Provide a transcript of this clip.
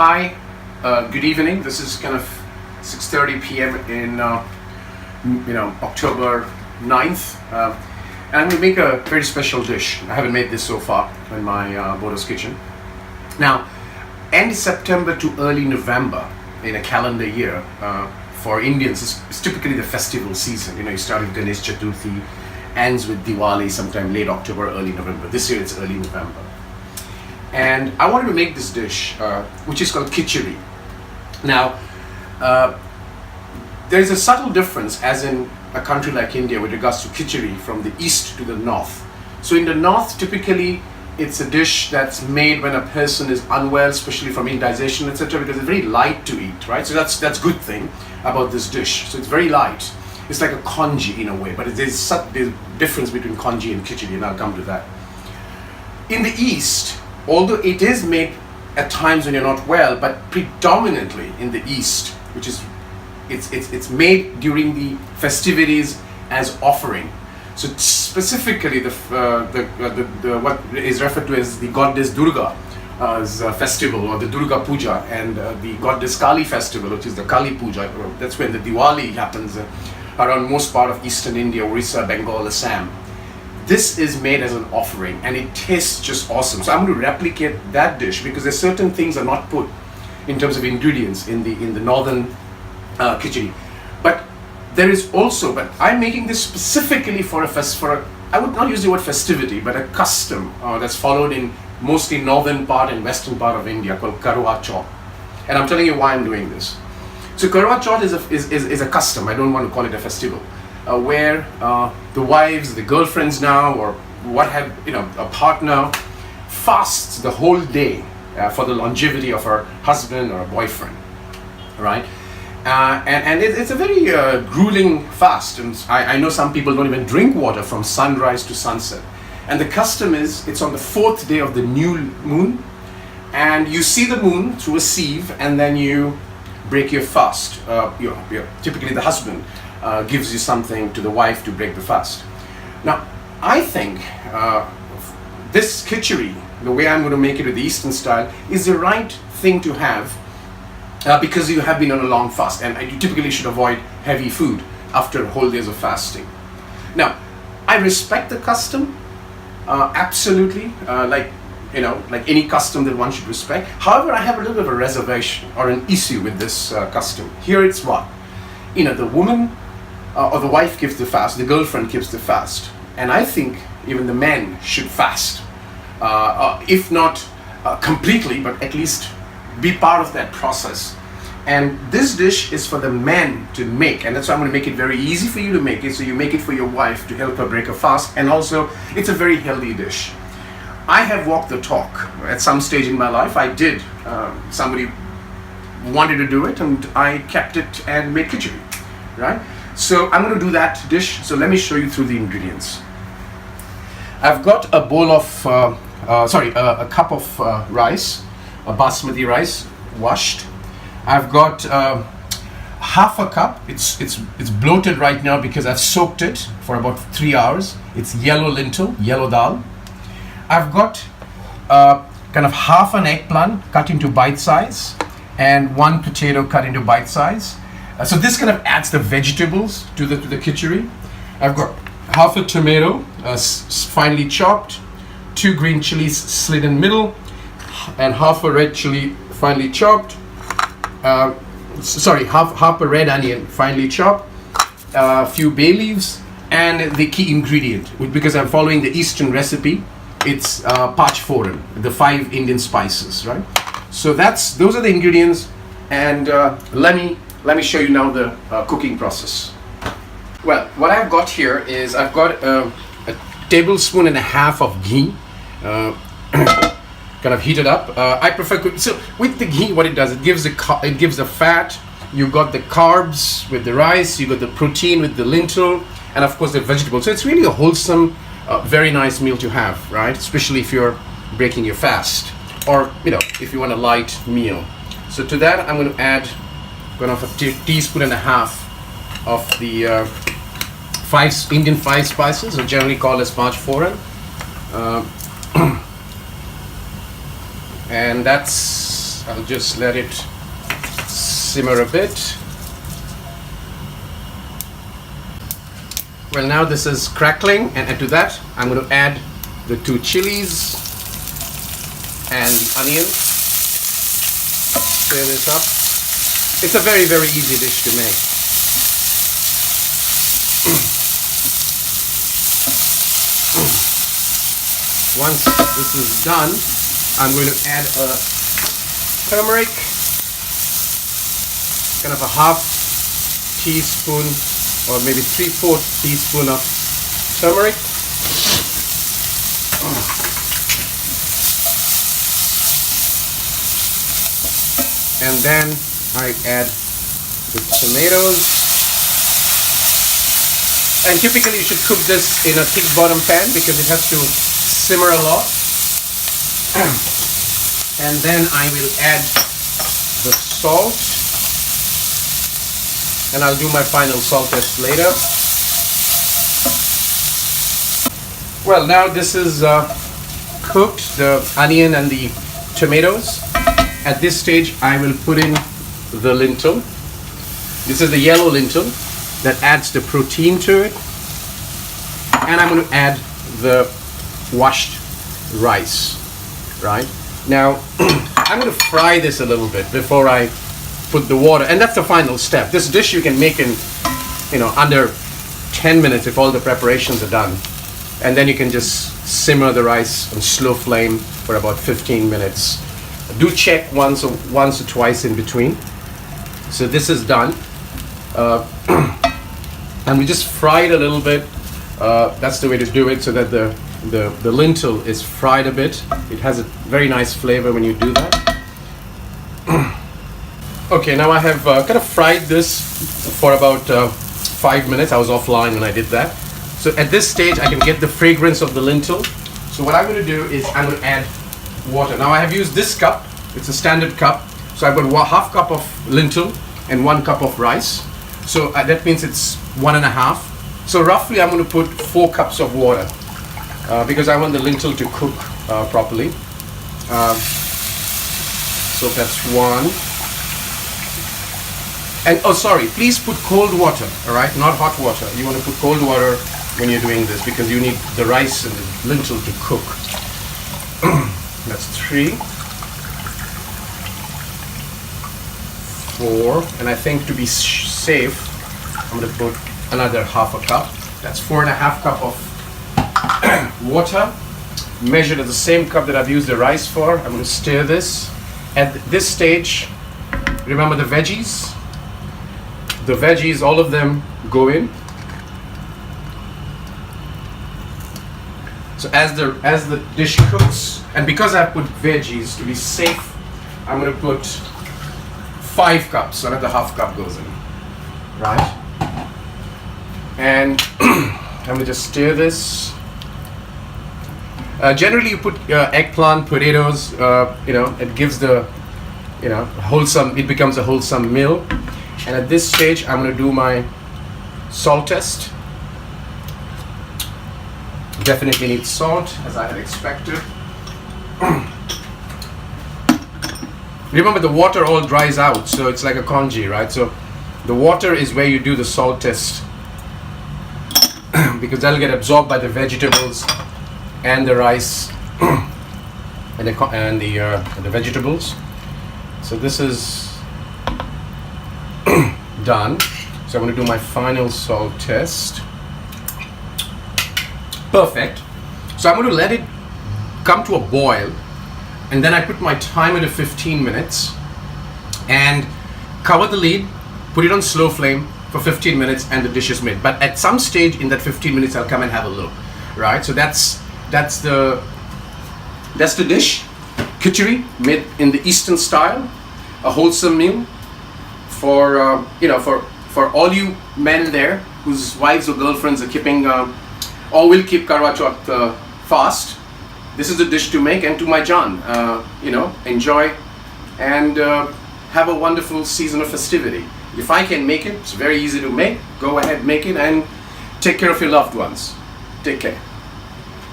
Hi, good evening. This is kind of 6:30 p.m. in October 9th, and I'm going to make a very special dish. I haven't made this so far in my Bordo's kitchen. Now, end September to early November in a calendar year for Indians is typically the festival season. You start with Ganesh Chaturthi, ends with Diwali sometime late October, early November. This year it's early November. And I wanted to make this dish, which is called Khichidi. Now, there's a subtle difference, as in a country like India, with regards to Khichidi from the east to the north. So in the north, typically, it's a dish that's made when a person is unwell, especially from indigestion, etc., because it's very light to eat, right? So that's good thing about this dish. So it's very light. It's like a congee in a way, but there's a difference between congee and Khichidi, and I'll come to that. In the east, although it is made at times when you're not well, but predominantly in the East, which is it's made during the festivities as offering. So specifically, the what is referred to as the goddess Durga's festival, or the Durga Puja, and the goddess Kali festival, which is the Kali Puja. That's when the Diwali happens around most part of eastern India, Orissa, Bengal, Assam. This is made as an offering, and it tastes just awesome. So I'm going to replicate that dish, because there's certain things are not put in terms of ingredients in the northern khichdi. But there is also, but I'm making this specifically for I would not use the word festivity, but a custom that's followed in mostly northern part and western part of India, called Karwa Chauth. And I'm telling you why I'm doing this. So Karwa Chauth is a custom. I don't want to call it a festival. Where the wives, the girlfriends now, or a partner fasts the whole day for the longevity of her husband or a boyfriend, right? And it's a very grueling fast, and I know some people don't even drink water from sunrise to sunset. And the custom is, it's on the 4th day of the new moon, and you see the moon through a sieve, and then you break your fast. Typically the husband gives you something to the wife to break the fast. Now, I think this khichdi, the way I'm going to make it with the Eastern style, is the right thing to have because you have been on a long fast, and you typically should avoid heavy food after whole days of fasting. Now, I respect the custom, absolutely, like any custom that one should respect. However, I have a little bit of a reservation or an issue with this custom. Here it's what? The woman or the wife gives the fast, the girlfriend gives the fast, and I think even the men should fast, if not completely, but at least be part of that process. And this dish is for the men to make, and that's why I'm going to make it very easy for you to make it, so you make it for your wife to help her break a fast, and also it's a very healthy dish. I have walked the talk. At some stage in my life I did. Somebody wanted to do it, and I kept it and made khichdi, right? So I'm going to do that dish. So let me show you through the ingredients. I've got a bowl of, a cup of rice, a basmati rice, washed. I've got half a cup. It's bloated right now because I've soaked it for about 3 hours. It's yellow lentil, yellow dal. I've got kind of half an eggplant cut into bite size, and 1 potato cut into bite size. So this kind of adds the vegetables to the khichdi. I've got half a tomato finely chopped, 2 green chilies slit in middle, and half a red chili finely chopped. Half a red onion finely chopped, a few bay leaves, and the key ingredient, because I'm following the Eastern recipe, it's Paanch Phoron, the 5 Indian spices, right? So those are the ingredients, and let me show you now the cooking process. Well, what I've got here is I've got a tablespoon and a half of ghee, kind of heated up. I prefer so with the ghee. What it does, it gives the fat. You got the carbs with the rice. You got the protein with the lentil, and of course the vegetables. So it's really a wholesome, very nice meal to have, right? Especially if you're breaking your fast, or if you want a light meal. So to that, I'm going to add a teaspoon and a half of the Indian 5 spices, or generally called as Paanch Phoron. And that's I'll just let it simmer a bit. Well, now this is crackling, and to that I'm going to add the 2 chilies and the onion. Stir this up. It's a very, very easy dish to make. Once this is done, I'm going to add a turmeric, kind of a half teaspoon or maybe 3/4 teaspoon of turmeric. And then I add the tomatoes. And typically you should cook this in a thick bottom pan because it has to simmer a lot. And then I will add the salt. And I'll do my final salt test later. Well, now this is cooked, the onion and the tomatoes. At this stage, I will put in the lintel. This is the yellow lintel that adds the protein to it. And I'm going to add the washed rice, right? Now, I'm going to fry this a little bit before I put the water, and that's the final step. This dish you can make in, under 10 minutes if all the preparations are done. And then you can just simmer the rice on slow flame for about 15 minutes. Do check once or twice in between. So this is done. And we just fry it a little bit. That's the way to do it, so that the lintel is fried a bit. It has a very nice flavor when you do that. Okay, now I have kind of fried this for about 5 minutes. I was offline when I did that. So at this stage, I can get the fragrance of the lintel. So what I'm going to do is I'm going to add water. Now I have used this cup. It's a standard cup. So I've got half cup of lintel and 1 cup of rice. So that means it's 1.5. So roughly I'm going to put 4 cups of water because I want the lintel to cook properly. So that's 1. And oh, sorry, please put cold water, all right, not hot water. You want to put cold water when you're doing this because you need the rice and the lintel to cook. That's 3, 4, and I think to be safe, I'm going to put another half a cup. That's 4.5 cup of water, measured at the same cup that I've used the rice for. I'm going to stir this. At this stage, remember the veggies. The veggies, all of them go in. So as the dish cooks, and because I put veggies to be safe, I'm going to put 5 cups, so another half cup goes in, right? And I'm going to just stir this. Generally, you put eggplant, potatoes. It gives the, wholesome. It becomes a wholesome meal. And at this stage, I'm going to do my salt test. Definitely need salt, as I had expected. Remember, the water all dries out, so it's like a congee, right? So the water is where you do the salt test because that'll get absorbed by the vegetables and the rice and the vegetables. So this is done. So I'm going to do my final salt test. Perfect. So I'm going to let it come to a boil, and then I put my timer to 15 minutes and cover the lid, put it on slow flame for 15 minutes, and the dish is made. But at some stage in that 15 minutes, I'll come and have a look, right? So that's the dish, khichidi, made in the Eastern style, a wholesome meal for all you men there whose wives or girlfriends are keeping or will keep Karwa Chauth fast. This is a dish to make, and to my John, enjoy and have a wonderful season of festivity. If I can make it, it's very easy to make. Go ahead, make it, and take care of your loved ones. Take care.